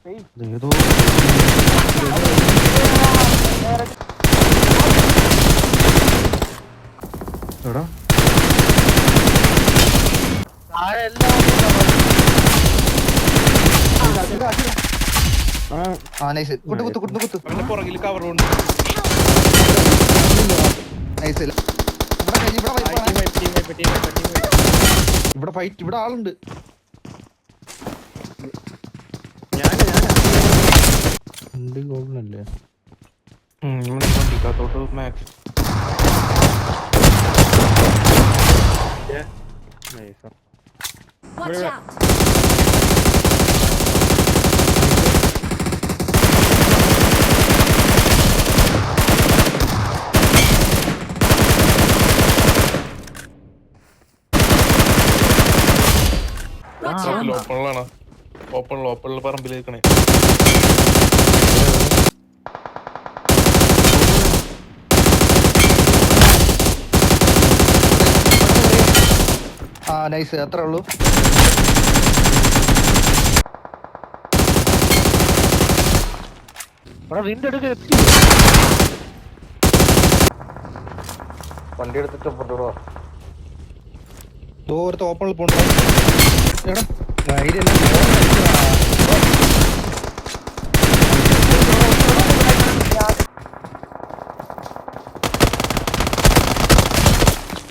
ഏതോ എടാ നൈസ് കുത്തു കുത്തു കുത്തു കുത്തു പുറകിൽ കവറുണ്ട്. നൈസ്. ഇവിടെ ഫൈറ്റ്, ഇവിടെ ആളുണ്ട്. ഗോൾഡല്ലേ വണ്ടിക്കകത്തോട്ട് max Watch out! Watch out! ഓപ്പണിലാണ്. ഓപ്പണിൽ പറമ്പിലേക്കണേ. ആ നൈസ്, അത്രേ ഉള്ളൂ. വണ്ടി എടുത്തിട്ട് കൊണ്ടുപോവാ. ഓപ്പണിൽ പോണ്ടോ? എടാ ധൈര്യം